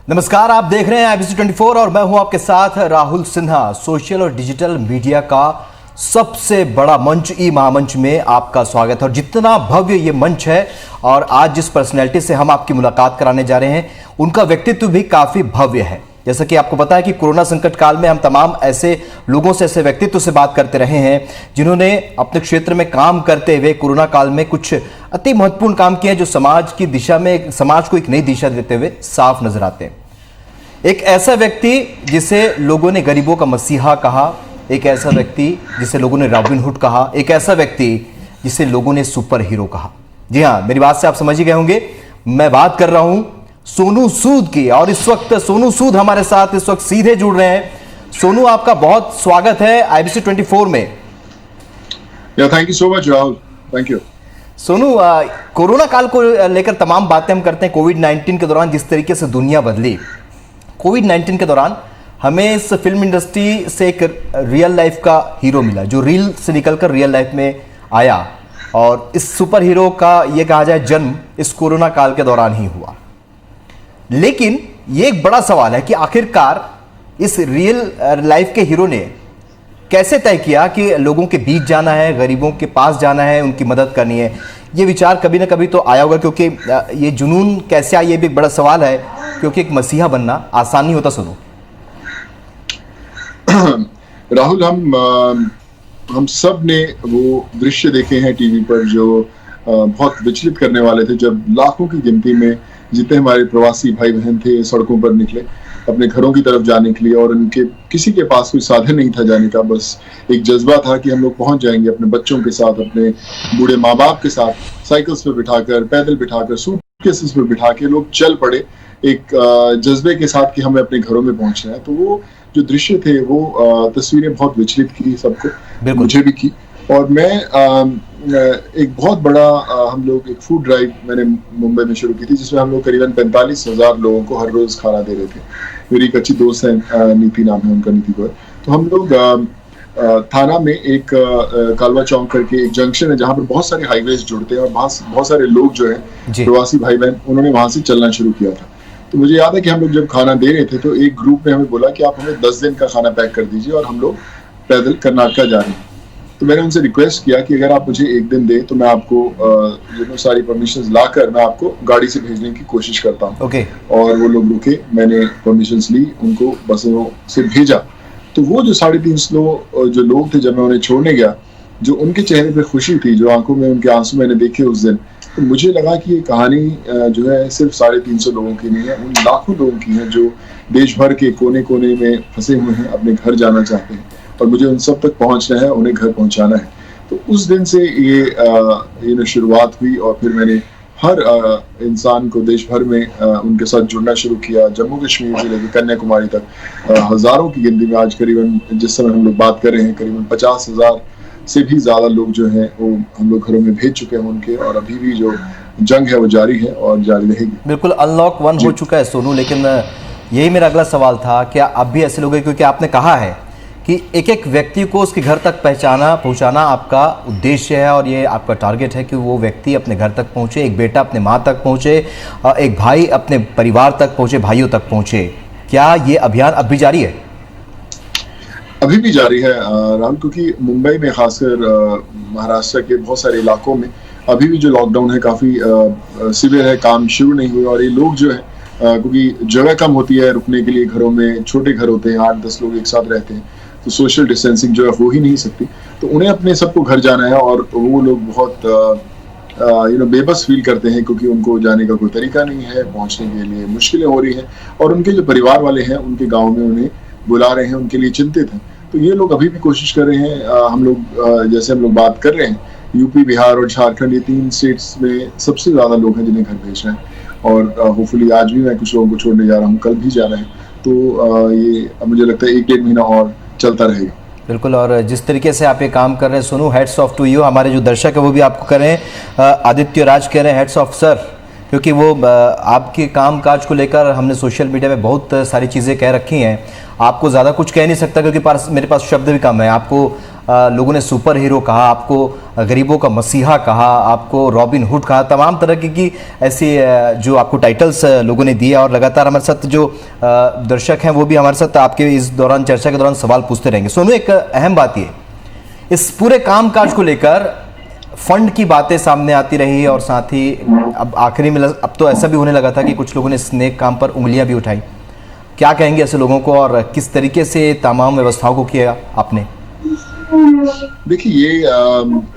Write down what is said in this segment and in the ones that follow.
नमस्कार, आप देख रहे हैं IBC 24 और मैं हूं आपके साथ राहुल सिन्हा। सोशल और डिजिटल मीडिया का सबसे बड़ा मंच ई महामंच में आपका स्वागत है। और जितना भव्य ये मंच है और आज जिस पर्सनैलिटी से हम आपकी मुलाकात कराने जा रहे हैं उनका व्यक्तित्व भी काफी भव्य है। जैसा कि आपको पता है कि कोरोना संकट काल में हम तमाम ऐसे लोगों से, ऐसे व्यक्तित्व से बात करते रहे हैं जिन्होंने अपने क्षेत्र में काम करते हुए कोरोना काल में कुछ अति महत्वपूर्ण काम किए हैं जो समाज की दिशा में, समाज को एक नई दिशा देते हुए साफ नजर आते हैं। एक ऐसा व्यक्ति जिसे लोगों ने गरीबों का मसीहा कहा, एक ऐसा व्यक्ति जिसे लोगों ने रॉबिन हुड कहा, एक ऐसा व्यक्ति जिसे लोगों ने सुपर हीरो कहा। जी हाँ, मेरी बात से आप समझ ही गए होंगे, मैं बात कर रहा हूं सोनू सूद की। और इस वक्त सोनू सूद हमारे साथ इस वक्त सीधे जुड़ रहे हैं। सोनू, आपका बहुत स्वागत है IBC 24 में। Thank you so much Rahul, thank you. Sonu, corona काल को लेकर तमाम बातें हम करते हैं। कोविड-19 के दौरान जिस तरीके से दुनिया बदली, कोविड-19 के दौरान हमें इस फिल्म इंडस्ट्री से एक रियल लाइफ का हीरो मिला जो रील से निकलकर रियल लाइफ में आया। और इस सुपर हीरो का ये कहा जाए जन्म इस कोरोना काल के दौरान ही हुआ। लेकिन ये एक बड़ा सवाल है कि आखिरकार इस रियल लाइफ के हीरो ने कैसे तय किया कि लोगों के बीच जाना है, गरीबों के पास जाना है, उनकी मदद करनी है। ये विचार कभी ना कभी तो आया होगा, क्योंकि ये जुनून कैसे आया ये भी एक बड़ा सवाल है, क्योंकि एक मसीहा बनना आसान नहीं होता। सुनो राहुल, हम सब ने वो दृश्य देखे हैं टीवी पर जो बहुत विचलित करने वाले थे, जब लाखों की गिनती में जितने हमारे प्रवासी भाई बहन थे सड़कों पर निकले अपने घरों की तरफ जाने के लिए, और उनके किसी के पास कोई साधन नहीं था जाने का। बस एक जज्बा था कि हम लोग पहुंच जाएंगे अपने बच्चों के साथ, अपने बूढ़े माँ बाप के साथ, साइकिल्स पर बिठाकर, पैदल बिठाकर, सूटकेसेस पर बिठा के लोग चल पड़े एक जज्बे के साथ कि हमें अपने घरों में पहुंचना है। तो वो जो दृश्य थे, वो तस्वीरें बहुत विचलित की सबको, मुझे भी की। और मैं एक बहुत बड़ा हम लोग एक फूड ड्राइव मैंने मुंबई में शुरू की थी, जिसमें हम लोग करीबन 45,000 लोगों को हर रोज खाना दे रहे थे। मेरी एक अच्छी दोस्त है, नीति नाम है उनका, नीति गोयल। तो हम लोग थाना में एक कालवा चौक करके एक जंक्शन है जहाँ पर बहुत सारे हाईवेज जुड़ते हैं और बहुत सारे लोग जो है प्रवासी भाई बहन, उन्होंने वहां से चलना शुरू किया था। तो मुझे याद है कि हम लोग जब खाना दे रहे थे तो एक ग्रुप ने हमें बोला कि आप हमें 10 दिन का खाना पैक कर दीजिए, और हम लोग पैदल कर्नाटका जा रहे हैं। तो मैंने उनसे रिक्वेस्ट किया कि अगर आप मुझे एक दिन दे तो मैं आपको सारी परमिशंस लाकर मैं आपको गाड़ी से भेजने की कोशिश करता हूँ। और वो लोग रुके, मैंने परमिशंस ली, उनको बसों से भेजा। तो वो जो 350 जो लोग थे, जब मैं उन्हें छोड़ने गया, जो उनके चेहरे पे खुशी थी, जो आंखों में उनके आंसू मैंने देखे उस दिन, तो मुझे लगा कि ये कहानी जो है सिर्फ 350 लोगों की नहीं है, उन लाखों लोगों की है जो देश भर के कोने कोने में फंसे हुए हैं, अपने घर जाना चाहते हैं, और मुझे उन सब तक पहुंचना है, उन्हें घर पहुंचाना है। तो उस दिन से ये शुरुआत हुई, और फिर मैंने हर इंसान को देश भर में उनके साथ जुड़ना शुरू किया। जम्मू कश्मीर से लेकर कन्याकुमारी तक हजारों की गिनती में, आज करीबन जिस समय हम लोग बात कर रहे हैं, करीबन 50,000 से भी ज्यादा लोग जो हैं वो हम लोग घरों में भेज चुके हैं उनके। और अभी भी जो जंग है वो जारी है और जारी रहेगी। बिल्कुल, अनलॉक 1 हो चुका है सोनू, लेकिन यही मेरा अगला सवाल था, क्या अब भी ऐसे लोग हैं? क्योंकि आपने कहा है कि एक एक व्यक्ति को उसके घर तक पहुंचाना आपका उद्देश्य है, और ये आपका टारगेट है कि वो व्यक्ति अपने घर तक पहुंचे, एक बेटा अपने माँ तक पहुंचे, एक भाई अपने परिवार तक पहुंचे, भाइयों तक पहुंचे। क्या ये अभियान अब भी जारी है? अभी भी जारी है राहुल, क्योंकि मुंबई में, खासकर महाराष्ट्र के बहुत सारे इलाकों में अभी भी जो लॉकडाउन है काफी सीवियर है, काम शुरू नहीं हुए। और ये लोग जो है, क्योंकि जगह कम होती है रुकने के लिए, घरों में छोटे घर होते हैं, 8-10 लोग एक साथ रहते हैं, तो सोशल डिस्टेंसिंग जो है हो ही नहीं सकती। तो उन्हें अपने सबको घर जाना है, और वो लोग बहुत बेबस फील करते हैं, क्योंकि उनको जाने का कोई तरीका नहीं है, पहुंचने के लिए मुश्किलें हो रही हैं, और उनके जो परिवार वाले हैं उनके गाँव में उन्हें बुला रहे हैं, उनके लिए चिंतित हैं। तो ये लोग अभी भी कोशिश कर रहे हैं। हम लोग जैसे हम लोग बात कर रहे हैं, यूपी, बिहार और झारखंड, ये 3 स्टेट्स में सबसे ज्यादा लोग हैं जिन्हें घर भेजना है। और होपफुली आज भी मैं कुछ लोगों को छोड़ने जा रहा हूँ, कल भी जाना है। तो ये मुझे लगता है 1-1.5 महीना और चलता रहेगा। बिल्कुल, और जिस तरीके से आप ये काम कर रहे हैं Sonu, heads off to you. हमारे जो दर्शक है वो भी आपको कर रहे हैं, आदित्य राज कह रहे हैं हेड्स ऑफ सर, क्योंकि वो आपके काम काज को लेकर हमने सोशल मीडिया में बहुत सारी चीज़ें कह रखी हैं। आपको ज़्यादा कुछ कह नहीं सकता, क्योंकि मेरे पास शब्द भी कम है। आपको लोगों ने सुपर हीरो कहा, आपको गरीबों का मसीहा कहा, आपको रॉबिन हुड कहा, तमाम तरह की ऐसी जो आपको टाइटल्स लोगों ने दिए। और लगातार हमारे साथ जो दर्शक हैं वो भी हमारे साथ आपके इस दौरान चर्चा के दौरान सवाल पूछते रहेंगे। सोनू, एक अहम बात ये, इस पूरे कामकाज को लेकर फंड की बातें सामने आती रही और साथ ही अब आखिरी में अब तो ऐसा भी होने लगा था कि कुछ लोगों ने इस नेक काम पर उंगलियां भी उठाई। क्या कहेंगे ऐसे लोगों को और किस तरीके से तमाम व्यवस्थाओं को किया आपने? देखिए, ये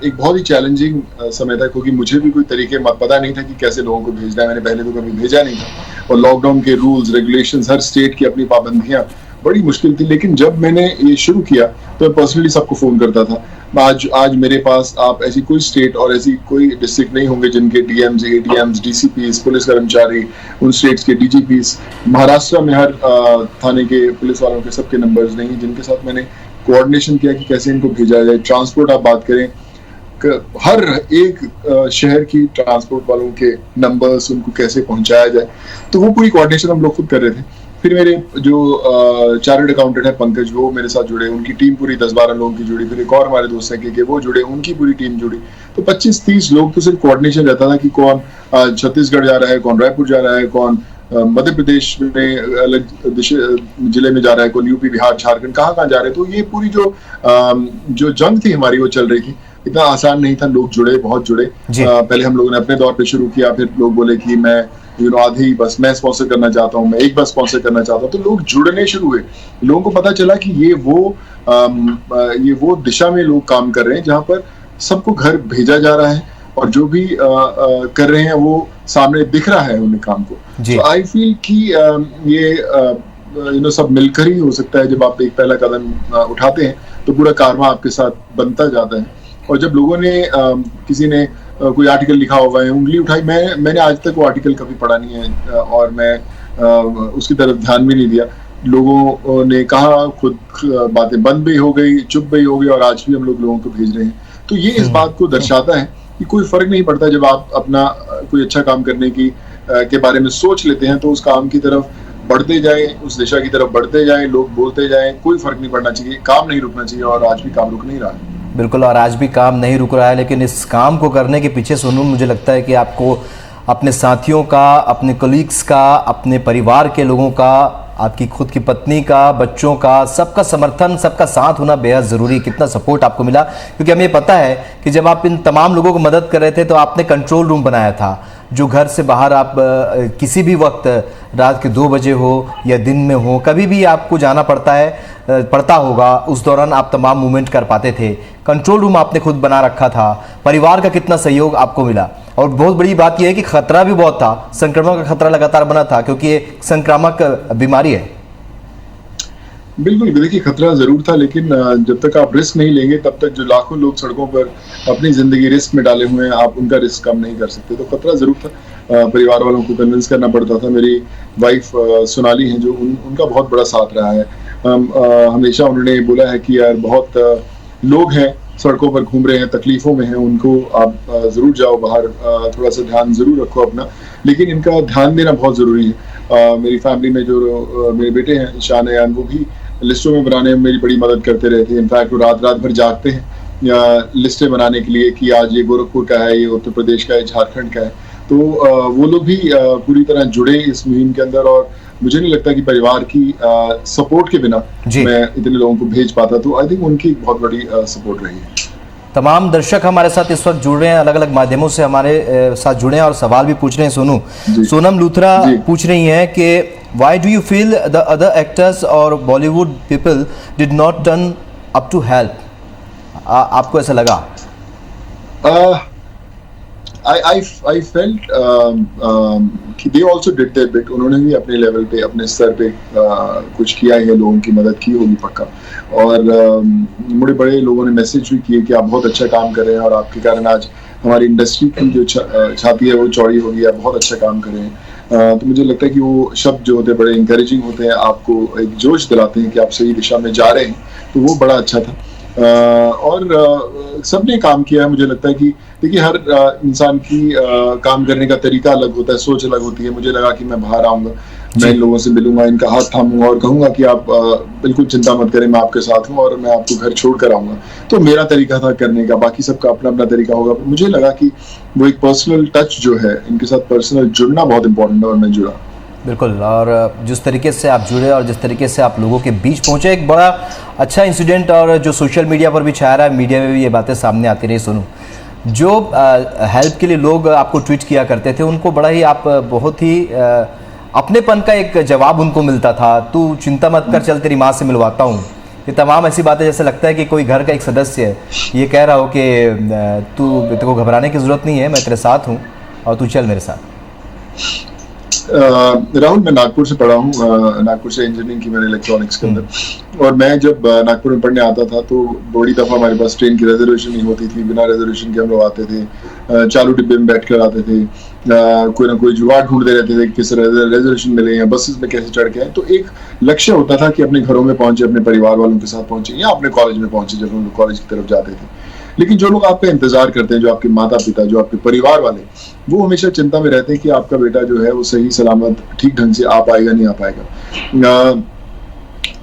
एक बहुत ही चैलेंजिंग समय था, क्योंकि मुझे भी कोई तरीके पता नहीं था कि कैसे लोगों को भेजना है। मैंने पहले तो कभी भेजा नहीं था, और लॉकडाउन के रूल्स रेगुलेशंस, हर स्टेट की अपनी पाबंदियां, बड़ी मुश्किल थी। लेकिन जब मैंने ये शुरू किया तो मैं पर्सनली सबको फोन करता था। आज मेरे पास आप ऐसी कोई स्टेट और ऐसी कोई डिस्ट्रिक्ट नहीं होंगे जिनके डीएम्स, एडीएम्स, डीसीपीस, पुलिस कर्मचारी, उन स्टेट्स के डीजीपीस, महाराष्ट्र में हर थाने के पुलिस वालों के सबके नंबर्स नहीं, जिनके साथ मैंने कोऑर्डिनेशन किया कि कैसे इनको भेजा जाए। ट्रांसपोर्ट आप बात करें, हर एक शहर की ट्रांसपोर्ट वालों के नंबर्स, उनको कैसे पहुंचाया जाए, तो वो पूरी कोऑर्डिनेशन हम लोग खुद कर रहे थे। फिर मेरे जो चार्टर्ड अकाउंटेंट है पंकज, वो मेरे साथ जुड़े, उनकी टीम पूरी 10-12 लोगों की जुड़ी। फिर एक और हमारे दोस्त हैं कि वो जुड़े, उनकी पूरी टीम जुड़ी। तो 25-30 लोग, तो सिर्फ कोऑर्डिनेशन रहता था कि कौन छत्तीसगढ़ जा रहा है, कौन रायपुर जा रहा है, कौन मध्य प्रदेश में अलग जिले में जा रहा है, कौन यूपी, बिहार, झारखंड, कहाँ जा रहे हैं। तो ये पूरी जो जंग थी हमारी, वो चल रही थी। इतना आसान नहीं था, लोग जुड़े, बहुत जुड़े। पहले हम लोगों ने अपने दौर पे शुरू किया, फिर लोग बोले कि मैं आधी बस मैं स्पॉन्सर करना चाहता हूँ, मैं एक बस स्पॉन्सर करना चाहता हूँ। तो लोग जुड़ने शुरू हुए। लोगों को पता चला कि ये वो दिशा में लोग काम कर रहे हैं जहाँ पर सबको घर भेजा जा रहा है, और जो भी कर रहे हैं वो सामने दिख रहा है उन्हें काम को। तो आई फील कि ये सब मिलकर ही हो सकता है। जब आप एक पहला कदम उठाते हैं तो पूरा कारवां आपके साथ बनता जाता है। और जब लोगों ने किसी ने कोई आर्टिकल लिखा हुआ है, उंगली उठाई, मैंने आज तक वो आर्टिकल कभी पढ़ा नहीं है, और मैं उसकी तरफ ध्यान भी नहीं दिया। लोगों ने कहा, खुद बातें बंद भी हो गई, चुप भी हो गई, और आज भी हम लोगों को भेज रहे हैं। तो ये इस बात को दर्शाता है कि कोई फर्क नहीं पड़ता। जब आप अपना कोई अच्छा काम करने के बारे में सोच लेते हैं, तो उस काम की तरफ बढ़ते जाएं, उस दिशा की तरफ बढ़ते जाएं, लोग बोलते जाएं, कोई फर्क नहीं पड़ना चाहिए, काम नहीं रुकना चाहिए। और आज भी काम रुक नहीं रहा है। बिल्कुल, और आज भी काम नहीं रुक रहा है। लेकिन इस काम को करने के पीछे सोनू, मुझे लगता है कि आपको अपने साथियों का, अपने कलीग्स का, अपने परिवार के लोगों का, आपकी खुद की पत्नी का, बच्चों का, सबका समर्थन, सबका साथ होना बेहद ज़रूरी। कितना सपोर्ट आपको मिला, क्योंकि हमें पता है कि जब आप इन तमाम लोगों को मदद कर रहे थे तो आपने कंट्रोल रूम बनाया था, जो घर से बाहर आप किसी भी वक्त, रात के 2 बजे हो या दिन में हो, कभी भी आपको जाना पड़ता होगा, उस दौरान आप तमाम मूवमेंट कर पाते थे। कंट्रोल रूम आपने खुद बना रखा था। परिवार का कितना सहयोग आपको मिला। और बहुत बड़ी बात यह है कि खतरा भी बहुत था, संक्रमण का खतरा लगातार बना था, क्योंकि ये संक्रामक बीमारी है। बिल्कुल, देखिए, खतरा जरूर था, लेकिन जब तक आप रिस्क नहीं लेंगे, तब तक जो लाखों लोग सड़कों पर अपनी जिंदगी रिस्क में डाले हुए हैं, आप उनका रिस्क कम नहीं कर सकते। तो खतरा जरूर था। परिवार वालों को कन्विंस करना पड़ता था। मेरी वाइफ सोनाली हैं, जो उनका बहुत बड़ा साथ रहा है। हमेशा उन्होंने बोला है कि यार, बहुत लोग हैं सड़कों पर घूम रहे हैं, तकलीफों में हैं, उनको आप जरूर जाओ बाहर, थोड़ा सा ध्यान जरूर रखो अपना, लेकिन इनका ध्यान देना बहुत जरूरी है। मेरी फैमिली में जो मेरे बेटे हैं ईशान अयान, वो भी लिस्टों में बनाने में मेरी बड़ी मदद करते रहते हैं। इनफैक्ट वो रात भर जागते हैं या लिस्टें बनाने के लिए कि आज ये गोरखपुर का है, ये उत्तर प्रदेश का है, झारखंड का है। तो वो लोग भी पूरी तरह जुड़े इस मुहिम के अंदर, और मुझे नहीं लगता कि परिवार की सपोर्ट के बिना मैं इतने लोगों को भेज पाता। तो आई थिंक उनकी बहुत बड़ी सपोर्ट रही है। तमाम दर्शक हमारे साथ इस वक्त जुड़ रहे हैं, अलग अलग माध्यमों से हमारे साथ जुड़े हैं और सवाल भी पूछ रहे हैं। सोनू, सोनम लूथरा पूछ रही हैं कि why do you feel the other actors और Bollywood people did not turn up to help? आपको ऐसा लगा? I felt कि they also did their bit. उन्होंने भी अपने लेवल पे, अपने स्तर पे कुछ किया है, लोगों की मदद की होगी पक्का। और बड़े बड़े लोगों ने मैसेज भी किए कि आप बहुत अच्छा काम कर रहे हैं, और आपके कारण आज हमारी इंडस्ट्री की जो छाती है वो चौड़ी हो गई, आप बहुत अच्छा काम कर रहे हैं। तो मुझे लगता है कि वो शब्द जो होते हैं बड़े इंकरेजिंग होते हैं, आपको एक जोश दिलाते हैं कि आप सही दिशा में जा रहे हैं। तो वो बड़ा अच्छा था। और सबने काम किया है। मुझे लगता है कि देखिए, हर इंसान की काम करने का तरीका अलग होता है, सोच अलग होती है। मुझे लगा कि मैं बाहर आऊँगा, मैं इन लोगों से मिलूंगा, इनका हाथ थामूंगा और कहूंगा कि आप बिल्कुल चिंता मत करें, मैं आपके साथ हूँ और मैं आपको घर छोड़ कर आऊंगा। तो मेरा तरीका था करने का, बाकी सबका अपना अपना तरीका होगा। मुझे लगा कि वो एक पर्सनल टच जो है, इनके साथ पर्सनल जुड़ना बहुत इंपॉर्टेंट है और मैं जुड़ा। बिल्कुल, और जिस तरीके से आप जुड़े और जिस तरीके से आप लोगों के बीच पहुंचे, एक बड़ा अच्छा इंसिडेंट और जो सोशल मीडिया पर भी छाया रहा है, मीडिया में भी ये बातें सामने आती रही। सुनो, जो हेल्प के लिए लोग आपको ट्वीट किया करते थे, उनको बड़ा ही आप बहुत ही अपनेपन का एक जवाब उनको मिलता था। तू चिंता मत कर, चल तेरी माँ से मिलवाता हूँ। ये तमाम ऐसी बातें जैसे लगता है कि कोई घर का एक सदस्य है, ये कह रहा हो कि तेरे को घबराने की ज़रूरत नहीं है, मैं तेरे साथ हूँ और तू चल मेरे साथ। राहुल, मैं नागपुर से पढ़ा हूँ, नागपुर से इंजीनियरिंग की मैंने इलेक्ट्रॉनिक्स के अंदर। और मैं जब नागपुर में पढ़ने आता था तो बड़ी दफा हमारे पास ट्रेन की रिजर्वेशन नहीं होती थी, बिना रिजर्वेशन के हम लोग आते थे, चालू डिब्बे में बैठ कर आते थे, कोई ना कोई जुगाड़ ढूंढते रहते थे किस रिजर्वेशन मिले या बसेस में कैसे चढ़ के आए। तो एक लक्ष्य होता था कि अपने घरों में पहुंचे, अपने परिवार वालों के साथ पहुंचे या अपने कॉलेज में पहुंचे जब हम लोग कॉलेज की तरफ जाते थे। लेकिन जो लोग आपका इंतजार करते हैं, जो आपके माता पिता, जो आपके परिवार वाले, वो हमेशा चिंता में रहते हैं कि आपका बेटा जो है वो सही सलामत ठीक ढंग से आ पाएगा नहीं आ पाएगा।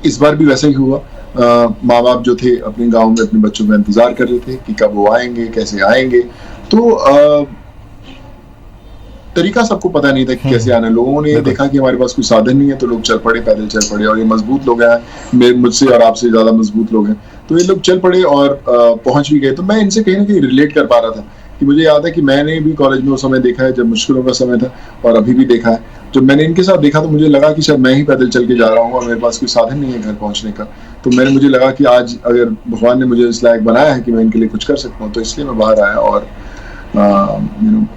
इस बार भी वैसा ही हुआ। माँ बाप जो थे अपने गांव में अपने बच्चों का इंतजार कर रहे थे कि कब वो आएंगे, कैसे आएंगे। तो तरीका सबको पता नहीं था कि कैसे आना है। लोगों ने देखा कि हमारे पास कोई साधन नहीं है तो लोग चल पड़े, पैदल चल पड़े। और ये मजबूत लोग हैं, मुझसे और आपसे ज्यादा मजबूत लोग हैं, तो ये लोग चल पड़े और पहुंच भी गए। तो मैं इनसे कहीं ना कहीं रिलेट कर पा रहा था कि मुझे याद है कि मैंने भी कॉलेज में वो समय देखा है जब मुश्किलों का समय था, और अभी भी देखा है। जब मैंने इनके साथ देखा तो मुझे लगा कि शायद मैं ही पैदल चल के जा रहा हूँ और मेरे पास कोई साधन नहीं है घर पहुंचने का। तो मुझे लगा कि आज अगर भगवान ने मुझे इस लायक बनाया है कि मैं इनके लिए कुछ कर सकता हूँ, तो इसलिए मैं बाहर आया और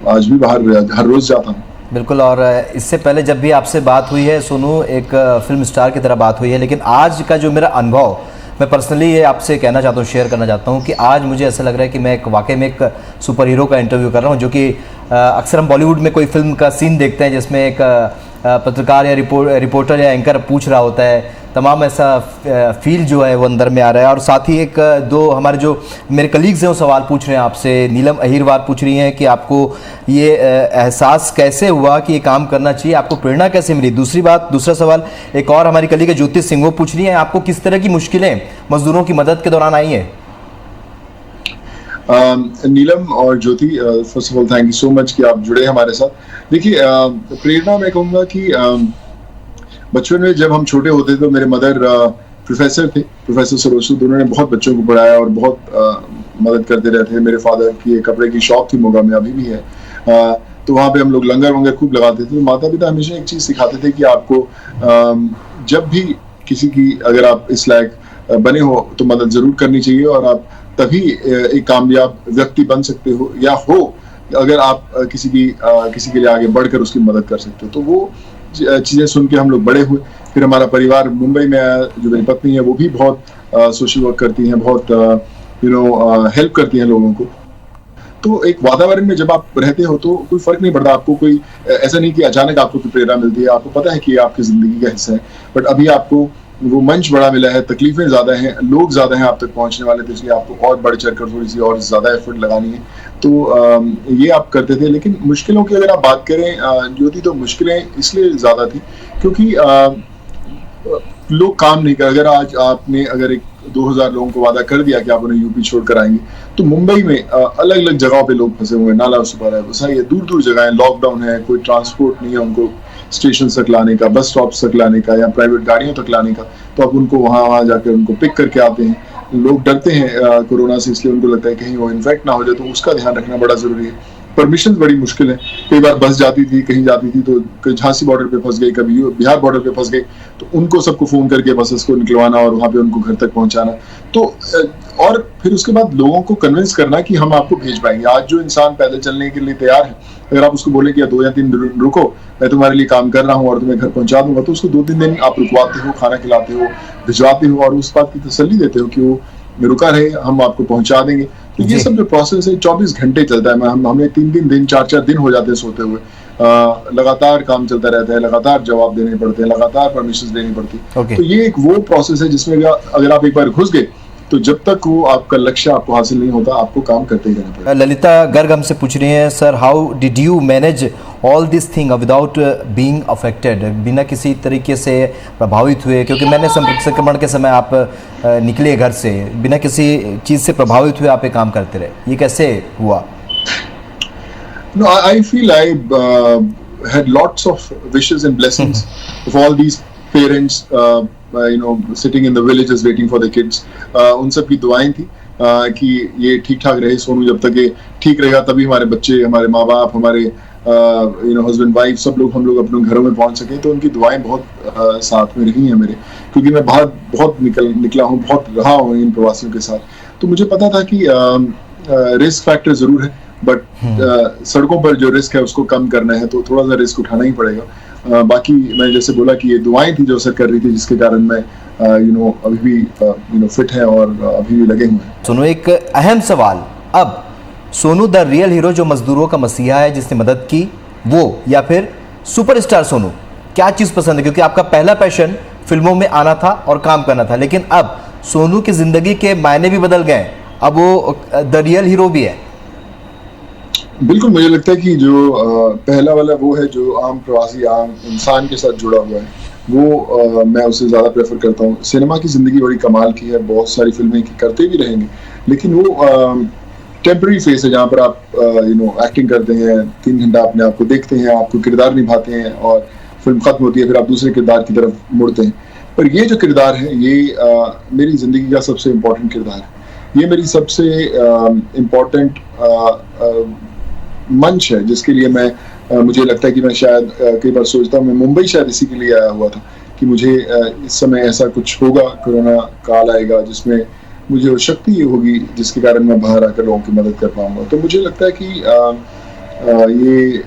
आज भी बाहर हर रोज जाता हूँ। बिल्कुल, और इससे पहले जब भी आपसे बात हुई है सोनू, एक फिल्म स्टार की तरह बात हुई है, लेकिन आज का जो मेरा अनुभव, मैं पर्सनली ये आपसे कहना चाहता हूँ, शेयर करना चाहता हूँ कि आज मुझे ऐसा लग रहा है कि मैं वाकई में एक सुपर हीरो का इंटरव्यू कर रहा हूँ। जो कि अक्सर हम बॉलीवुड में कोई फिल्म का सीन देखते हैं जिसमें एक पत्रकार या रिपोर्टर या एंकर पूछ रहा होता है, तमाम ऐसा फील जो है वो अंदर में आ रहा है। और साथ ही एक दो हमारे जो मेरे कलीग्स हैं वो सवाल पूछ रहे हैं आपसे। नीलम अहिरवार पूछ रही हैं कि आपको ये एहसास कैसे हुआ कि ये काम करना चाहिए, आपको प्रेरणा कैसे मिली। दूसरा सवाल एक और हमारी कलीग है ज्योति सिंह, वो पूछ रही हैं आपको किस तरह की मुश्किलें मजदूरों की मदद के दौरान आई हैं। नीलम और Jyoti, first of all thank you so much कि आप जुड़े हमारे साथ। देखिए, प्रेरणा मैं कहूँगा कि बचपन में जब हम छोटे होते थे तो मेरे मदर प्रोफेसर थे, प्रोफेसर सरोज सूद। उन्होंने बहुत बच्चों को पढ़ाया और बहुत मदद करते रहते थे। मेरे फादर की एक कपड़े की शॉप थी मोगा में, अभी भी है। तो वहाँ पे हम लोग लंगर वंगर खूब लगाते थे। तो माता पिता हमेशा एक चीज सिखाते थे कि आपको जब भी किसी की अगर आप इस लायक बने हो तो मदद जरूर करनी चाहिए, और आप तभी एक कामयाब व्यक्ति बन सकते हो या हो अगर आप किसी के लिए आगे बढ़कर उसकी मदद कर सकते हो। तो वो चीजें सुन के हम लोग बड़े हुए। फिर हमारा परिवार मुंबई में आया। जो मेरी पत्नी है वो भी बहुत सोशल वर्क करती हैं, बहुत हेल्प करती हैं लोगों को। तो एक वातावरण में जब आप रहते हो तो कोई फर्क नहीं पड़ता आपको, कोई ऐसा नहीं कि अचानक आपको कोई प्रेरणा मिलती है। आपको पता है कि ये आपकी जिंदगी का हिस्सा है, बट अभी आपको वो मंच बड़ा मिला है, तकलीफें ज्यादा हैं, लोग ज्यादा हैं आप तक पहुंचने वाले, तो इसलिए आपको और बढ़ चढ़ कर थोड़ी सी और ज्यादा एफर्ट लगानी है। तो ये आप करते थे। लेकिन मुश्किलों की अगर आप बात करें ज्योति, तो मुश्किलें इसलिए ज्यादा थी क्योंकि लोग काम नहीं कर। अगर आज आपने अगर एक 2000 लोगों को वादा कर दिया कि आप उन्हें यूपी छोड़कर आएंगे, तो मुंबई में अलग अलग जगहों पे लोग फंसे हुए हैं। नाला सुपारा है, वैसा दूर दूर जगह है, लॉकडाउन है, कोई ट्रांसपोर्ट नहीं है उनको स्टेशन तक लाने का, बस स्टॉप तक लाने का या प्राइवेट गाड़ियों तक लाने का। तो अब उनको वहां जाकर उनको पिक करके आते हैं। लोग डरते हैं कोरोना से, इसलिए उनको लगता है कहीं वो इन्फेक्ट ना हो जाए, तो उसका ध्यान रखना बड़ा जरूरी है। परमिशन बड़ी मुश्किल है। कई बार बस जाती थी, कहीं जाती थी तो कहीं झांसी बॉर्डर पे फंस गई, कभी बिहार बॉर्डर पे फंस गई, तो उनको सबको फोन करके बसेस को निकलवाना और वहां पे उनको घर तक पहुंचाना। तो और फिर उसके बाद लोगों को कन्विंस करना कि हम आपको भेज पाएंगे। आज जो इंसान पैदल चलने के लिए तैयार है, अगर आप उसको बोले कि 2 या 3 दिन रुको, मैं तुम्हारे लिए काम कर रहा हूँ और तुम्हें घर पहुंचा दूंगा, तो उसको 2-3 दिन आप रुकवाते हो, खाना खिलाते हो, भिजवाते हो और उस बात की तसल्ली देते हो कि वो रुका रहे, हम आपको पहुंचा देंगे। तो ये सब जो प्रोसेस है 24 घंटे चलता है। हमें 3-3 दिन 4-4 दिन हो जाते हैं सोते हुए। लगातार काम चलता रहता है, लगातार जवाब देने पड़ते हैं, लगातार परमिशंस देनी पड़ती है। तो ये एक वो प्रोसेस है जिसमें अगर आप एक बार घुस गए तो जब तक वो आपका लक्ष्य आपको हासिल नहीं होता, आपको काम करते ही रहना पड़ेगा। ललिता गर्ग हमसे पूछ रही हैं, sir how did you manage all this thing without being affected, बिना किसी तरीके से प्रभावित हुए, क्योंकि मैंने संक्रमण के समय आप निकले घर से बिना किसी चीज़ से प्रभावित हुए आप ये काम करते रहे, ये कैसे हुआ? No, I feel I had lots of wishes and blessings of all these parents, sitting in the villages waiting for their kids. उन सब की दुआएं थी कि ये ठीक ठाक रहे सोनू, जब तक ये ठीक रहेगा तभी हमारे बच्चे, हमारे माँ बाप, हमारे हस्बैंड वाइफ, सब लोग हम लोग अपने घरों में पहुंच सके। तो उनकी दुआएं बहुत साथ में रही हैं मेरे, क्योंकि मैं बाहर बहुत निकला हूँ, बहुत रहा हूँ इन प्रवासियों के साथ। तो मुझे पता था कि रिस्क फैक्टर जरूर है, बट सड़कों पर जो रिस्क है उसको कम करना है तो थोड़ा सा रिस्क उठाना ही पड़ेगा। बाकी मैं जैसे बोला कि ये दुआएं थी जो असर कर रही थी, जिसके कारण मैं अभी भी फिट है और अभी भी लगे हुए हैं। सोनू, एक अहम सवाल, अब सोनू द रियल हीरो जो मजदूरों का मसीहा है जिसने मदद की, वो या फिर सुपरस्टार सोनू, क्या चीज़ पसंद है? क्योंकि आपका पहला पैशन फिल्मों में आना था और काम करना था, लेकिन अब सोनू की जिंदगी के मायने भी बदल गए, अब वो द रियल हीरो भी है। बिल्कुल, मुझे लगता है कि जो पहला वाला वो है जो आम प्रवासी, आम इंसान के साथ जुड़ा हुआ है, वो मैं उसे ज़्यादा प्रेफर करता हूँ। सिनेमा की ज़िंदगी बड़ी कमाल की है, बहुत सारी फिल्में करते भी रहेंगे, लेकिन वो टेम्पररी फेस है जहाँ पर आप एक्टिंग करते हैं, 3 घंटा अपने आप को देखते हैं, आपको किरदार निभाते हैं और फिल्म खत्म होती है, फिर आप दूसरे किरदार की तरफ मुड़ते हैं। पर ये जो किरदार है, ये मेरी ज़िंदगी का सबसे इम्पोर्टेंट किरदार है। ये मेरी सबसे इम्पोर्टेंट मंच है, जिसके लिए मुझे लगता है कि मैं शायद कई बार सोचता हूँ, मैं मुंबई शायद इसी के लिए आया हुआ था कि मुझे इस समय ऐसा कुछ होगा, कोरोना काल आएगा जिसमें मुझे वो शक्ति होगी जिसके कारण मैं बाहर आकर लोगों की मदद कर पाऊंगा। तो मुझे लगता है कि ये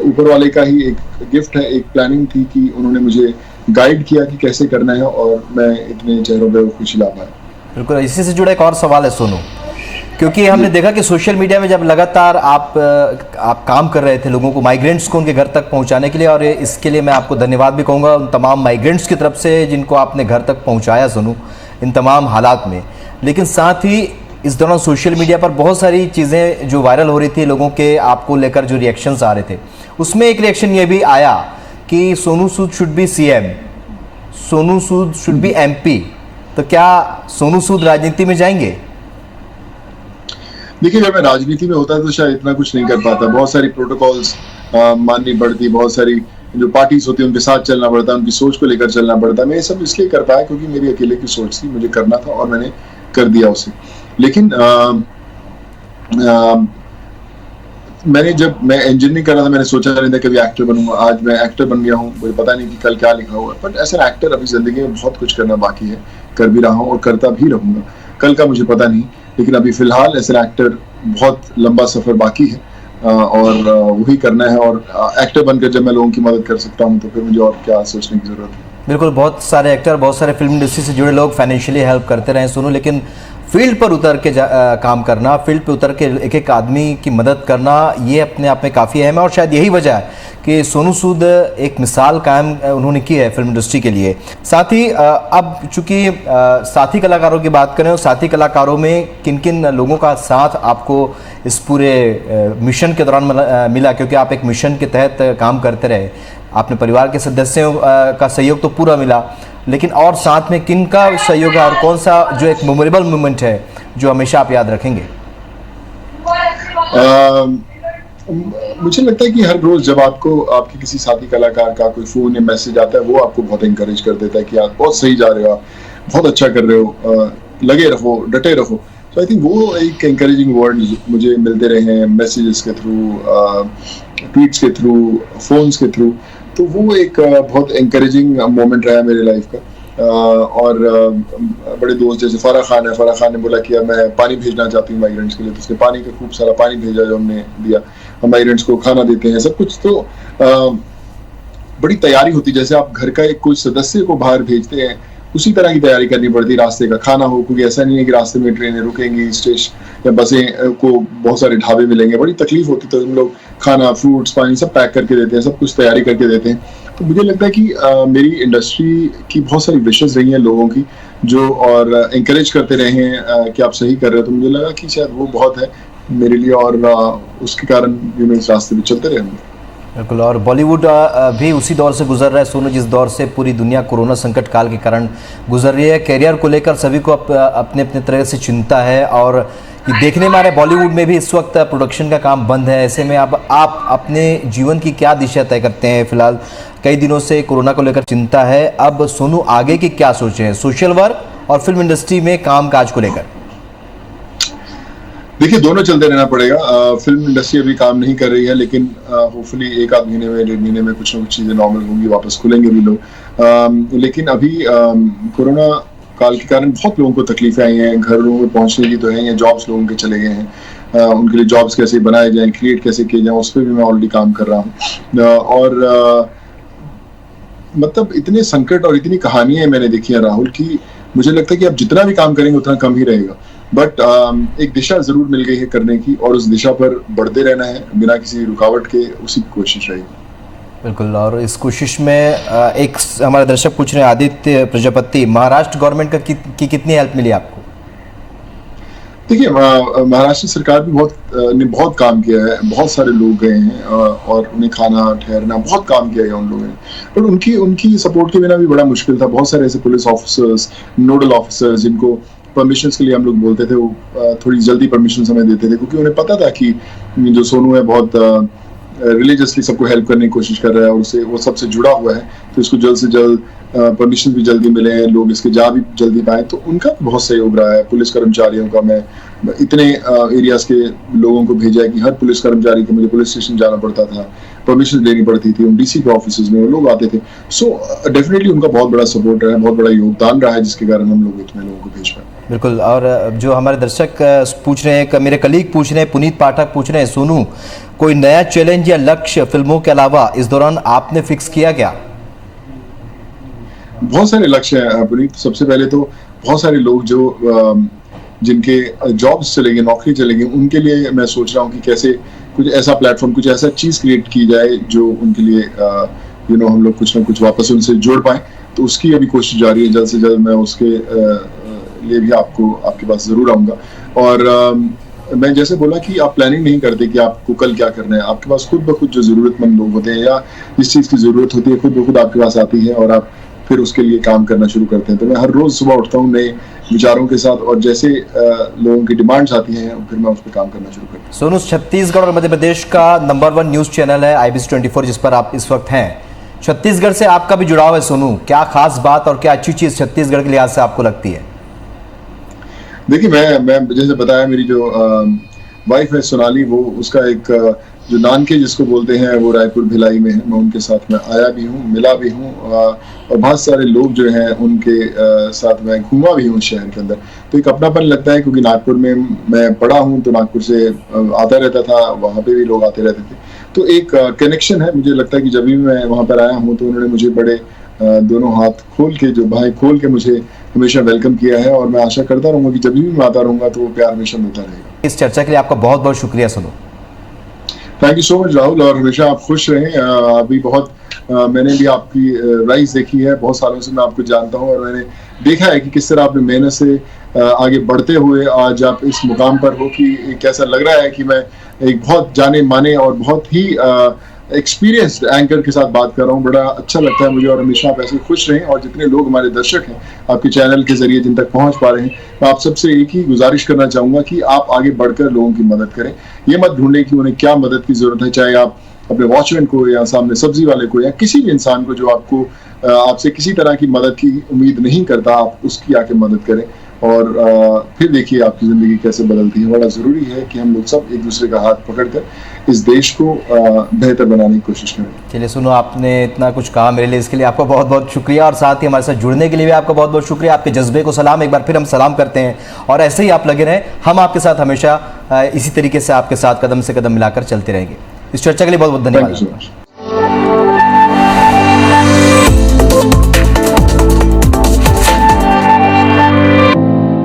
ऊपर वाले का ही एक गिफ्ट है, एक प्लानिंग थी कि उन्होंने मुझे गाइड किया कि कैसे करना है और मैं इतने चेहरों पर खुशी ला पाया। बिल्कुल, इसी से जुड़ा एक और सवाल है सोनू, क्योंकि हमने देखा कि सोशल मीडिया में जब लगातार आप काम कर रहे थे लोगों को, माइग्रेंट्स को उनके घर तक पहुंचाने के लिए, और इसके लिए मैं आपको धन्यवाद भी कहूँगा उन तमाम माइग्रेंट्स की तरफ से जिनको आपने घर तक पहुंचाया सोनू, इन तमाम हालात में। लेकिन साथ ही इस दौरान सोशल मीडिया पर बहुत सारी चीज़ें जो वायरल हो रही थी, लोगों के आपको लेकर जो रिएक्शंस आ रहे थे, उसमें एक रिएक्शन ये भी आया कि Sonu Sood should be CM, Sonu Sood should be MP। तो क्या सोनू सूद राजनीति में जाएंगे? देखिए, जब मैं राजनीति में होता तो शायद इतना कुछ नहीं कर पाता, बहुत सारी प्रोटोकॉल्स माननी पड़ती, बहुत सारी जो पार्टीज होती है उनके साथ चलना पड़ता, उनकी सोच को लेकर चलना पड़ता। मैं ये सब इसलिए कर पाया क्योंकि मेरी अकेले की सोच थी, मुझे करना था और मैंने कर दिया उसे। लेकिन जब मैं इंजीनियरिंग कर रहा था, मैंने सोचा नहीं था कभी एक्टर बनूंगा। आज मैं एक्टर बन गया हूँ, मुझे पता नहीं कि कल क्या लिखा हुआ है, बट एज एन एक्टर अभी जिंदगी में बहुत कुछ करना बाकी है, कर भी रहा हूँ और करता भी रहूंगा। कल का मुझे पता नहीं, लेकिन अभी फिलहाल एज एन एक्टर बहुत लंबा सफर बाकी है और वही करना है। और एक्टर बनकर जब मैं लोगों की मदद कर सकता हूँ तो फिर मुझे और क्या सोचने की जरूरत है। बिल्कुल, बहुत सारे एक्टर, बहुत सारे फिल्म इंडस्ट्री से जुड़े लोग फाइनेंशियली हेल्प करते रहे सोनू, लेकिन फील्ड पर उतर के काम करना, फील्ड पर उतर के एक एक आदमी की मदद करना, ये अपने आप में काफ़ी अहम है। और शायद यही वजह है कि सोनू सूद एक मिसाल कायम उन्होंने की है फिल्म इंडस्ट्री के लिए। साथ ही अब चूंकि साथी कलाकारों की बात करें, और साथी कलाकारों में किन किन लोगों का साथ आपको इस पूरे मिशन के दौरान मिला, क्योंकि आप एक मिशन के तहत काम करते रहे, आपने परिवार के सदस्यों का सहयोग तो पूरा मिला, लेकिन और साथ में किन का सहयोग है और कौन सा जो एक मेमोरेबल मोमेंट है जो हमेशा आप याद रखेंगे? मुझे लगता है कि हर रोज जब आपको आपके किसी साथी कलाकार का कोई फोन या मैसेज आता है, वो आपको बहुत इंकरेज कर देता है कि आप बहुत सही जा रहे हो, आप बहुत अच्छा कर रहे हो, लगे रहो, डटे रहो। तो आई थिंक वो एक इंकरेजिंग वर्ड मुझे मिलते रहे हैं, मैसेजेस के थ्रू, ट्वीट्स के थ्रू, फोन्स के थ्रू। तो वो एक बहुत इंकरेजिंग मोमेंट रहा है मेरी लाइफ का। और बड़े दोस्त जैसे फराह खान ने बोला कि मैं पानी भेजना चाहती हूँ माइग्रेंट्स के लिए, तो उसने पानी का खूब सारा पानी भेजा जो हमने दिया। हम माइग्रेंट्स को खाना देते हैं, सब कुछ। तो बड़ी तैयारी होती, जैसे आप घर का एक कोई सदस्य को बाहर भेजते हैं, उसी तरह की तैयारी करनी पड़ती। रास्ते का खाना हो, क्योंकि ऐसा नहीं है कि रास्ते में ट्रेनें रुकेंगी, स्टेशन या बसें को बहुत सारे ढाबे मिलेंगे, बड़ी तकलीफ होती। तो हम लोग खाना, फ्रूट्स, पानी सब पैक करके देते हैं, सब कुछ तैयारी करके देते हैं। तो मुझे लगता है कि मेरी इंडस्ट्री की बहुत सारी विशेष रही हैं लोगों की, जो और इंकरेज करते रहे हैं कि आप सही कर रहे हो। तो मुझे लगा कि शायद वो बहुत है मेरे लिए, और उसके कारण मैं इस रास्ते पे चलते रहे। बिल्कुल। और बॉलीवुड भी उसी दौर से गुजर रहा है सोनू, जिस दौर से पूरी दुनिया कोरोना संकट काल के कारण गुजर रही है। कैरियर को लेकर सभी को अपने अपने तरह से चिंता है, और ये देखने में आ रहा है बॉलीवुड में भी इस वक्त प्रोडक्शन का काम बंद है। ऐसे में आप अपने जीवन की क्या दिशा तय करते हैं? फिलहाल कई दिनों से कोरोना को लेकर चिंता है, अब सोनू आगे की क्या सोचे हैं सोशल वर्क और फिल्म इंडस्ट्री में काम काज को लेकर? देखिए, दोनों चलते रहना पड़ेगा। फिल्म इंडस्ट्री अभी काम नहीं कर रही है, लेकिन होपफुली एक आध महीने में, 1.5 महीने में कुछ ना कुछ चीजें नॉर्मल होंगी, वापस खुलेंगे भी लोग। लेकिन अभी कोरोना काल के कारण बहुत लोगों को तकलीफें आई हैं, घरों में पहुंचने की तो है, या जॉब्स लोगों के चले गए हैं। उनके लिए जॉब्स कैसे बनाए जाएं, क्रिएट कैसे किए जाएं, उस पर भी मैं ऑलरेडी काम कर रहा हूँ। और मतलब इतने संकट और इतनी कहानियां मैंने देखी हैं राहुल, की मुझे लगता है कि आप जितना भी काम करेंगे उतना कम ही रहेगा। बट एक दिशा जरूर मिल गई है करने की, और उस दिशा पर बढ़ते रहना है बिना किसी रुकावट के, उसी की कोशिश रहेगी। बिल्कुल। और इस कोशिश में एक हमारे दर्शक पूछ रहे हैं, आदित्य प्रजापति, महाराष्ट्र गवर्नमेंट का की कितनी हेल्प मिली आपको? देखिए, महाराष्ट्र सरकार भी ने बहुत काम किया है, बहुत सारे लोग गए हैं और उन्हें खाना ठहरना बहुत काम किया है उन लोगों ने, पर उनकी सपोर्ट के बिना भी बड़ा मुश्किल था। बहुत सारे ऐसे पुलिस ऑफिसर्स, नोडल ऑफिसर्स, जिनको परमिशंस के लिए हम लोग बोलते थे, वो थोड़ी जल्दी परमिशन हमें देते थे, क्योंकि उन्हें पता था कि जो सोनू है बहुत रिलीजियसली सबको हेल्प करने की कोशिश कर रहा है, और उसे वो सबसे जुड़ा हुआ है, तो इसको जल्द से जल्द परमिशन भी जल्दी मिले, लोग इसके जा भी जल्दी पाए, तो उनका बहुत सहयोग रहा है। पुलिस कर्मचारियों का मैं इतने एरियाज के लोगों को भेजा है कि हर पुलिस कर्मचारी को मुझे पुलिस स्टेशन जाना पड़ता था, परमिशन लेनी पड़ती थी, डीसी के ऑफिस में वो लोग आते थे। सो डेफिनेटली उनका बहुत बड़ा सपोर्ट रहा है, बहुत बड़ा योगदान रहा है, जिसके कारण हम लोग इतने लोगों को भेज पाए। बिल्कुल। और जो हमारे दर्शक पूछ रहे हैं, मेरे कलीग पूछ रहे हैं, पुनीत पाठक पूछ रहे हैं, सोनू कोई नया चैलेंज या लक्ष्य फिल्मों के अलावा इस दौरान आपने फिक्स किया क्या? बहुत सारे लक्ष्य हैं पुनीत। सबसे पहले तो बहुत सारे लोग जो जिनके जॉब्स चले गए, नौकरी चले गई, उनके लिए मैं सोच रहा हूँ कि कैसे कुछ ऐसा प्लेटफॉर्म, कुछ ऐसा चीज क्रिएट की जाए जो उनके लिए हम लोग कुछ ना कुछ वापस उनसे जोड़ पाए। तो उसकी अभी कोशिश जारी है, जल्द से जल्द मैं उसके लिए भी आपके पास जरूर आऊंगा। और मैं जैसे बोला कि आप प्लानिंग नहीं करते कि आपको कल क्या करना है, आपके पास खुद ब खुद जो जरूरतमंद लोग होते हैं या जिस चीज की जरूरत होती है, खुद ब खुद आपके पास आती है, और आप फिर उसके लिए काम करना शुरू करते हैं। तो मैं हर रोज सुबह उठता हूँ नए विचारों के साथ, और जैसे लोगों की डिमांड्स आती हैं फिर मैं उस पर काम करना शुरू करता हूँ। सोनू, छत्तीसगढ़ और मध्य प्रदेश का नंबर 1 न्यूज चैनल है IBC 24, जिस पर आप इस वक्त हैं। छत्तीसगढ़ से आपका भी जुड़ाव है सोनू, क्या खास बात और क्या अच्छी चीज छत्तीसगढ़ के लिहाज से आपको लगती है? देखिए, मैं जैसे बताया, मेरी जो वाइफ है सोनाली, वो उसका एक जो नानके जिसको बोलते हैं, वो रायपुर भिलाई में है। मैं उनके साथ में आया भी हूँ, मिला भी हूँ, और बहुत सारे लोग जो हैं उनके साथ मैं घूमा भी हूँ शहर के अंदर। तो एक अपनापन लगता है, क्योंकि नागपुर में मैं पढ़ा हूँ, तो नागपुर से आता रहता था, वहाँ पे भी लोग आते रहते थे, तो एक कनेक्शन है। मुझे लगता है कि जब भी मैं वहाँ पर आया हूँ तो उन्होंने मुझे बड़े दोनों हाथ खोल के, जो भाई खोल के मुझे हमेशा वेलकम किया है, और मैं आशा करता रहूंगा कि जब भी मैं आता रहूंगा तो वो प्यार हमेशा मिलता रहेगा। इस चर्चा के लिए आपका बहुत बहुत शुक्रिया Sonu. Thank you so much Rahul, और हमेशा आप खुश रहें। अभी बहुत मैंने भी आपकी राइज देखी है, बहुत सालों से मैं आपको जानता हूँ, और मैंने देखा है कि किस तरह आपने मेहनत से आगे बढ़ते हुए आज आप इस मुकाम पर हो, कि कैसा लग रहा है कि मैं एक बहुत जाने माने और बहुत ही एक्सपीरियंस्ड एंकर के साथ बात कर रहा हूँ। बड़ा अच्छा लगता है मुझे, और हमेशा आप ऐसे खुश रहें। और जितने लोग हमारे दर्शक हैं आपके चैनल के जरिए जिन तक पहुंच पा रहे हैं, मैं आप सबसे एक ही गुजारिश करना चाहूंगा कि आप आगे बढ़कर लोगों की मदद करें। ये मत ढूंढें कि उन्हें क्या मदद की जरूरत है, चाहे आप अपने वॉचमैन को या सामने सब्जी वाले को या किसी भी इंसान को जो आपसे किसी तरह की मदद की उम्मीद नहीं करता, आप उसकी आके मदद करें, और फिर देखिए आपकी जिंदगी कैसे बदलती है। बड़ा जरूरी है कि हम लोग सब एक दूसरे का हाथ पकड़कर इस देश को बेहतर बनाने की कोशिश करें। चलिए सुनो, आपने इतना कुछ कहा मेरे लिए, इसके लिए आपका बहुत बहुत शुक्रिया, और साथ ही हमारे साथ जुड़ने के लिए भी आपका बहुत बहुत शुक्रिया। आपके जज्बे को सलाम, एक बार फिर हम सलाम करते हैं, और ऐसे ही आप लगे रहें, हम आपके साथ हमेशा इसी तरीके से आपके साथ कदम से कदम मिलाकर चलते रहेंगे। इस चर्चा के लिए बहुत बहुत धन्यवाद।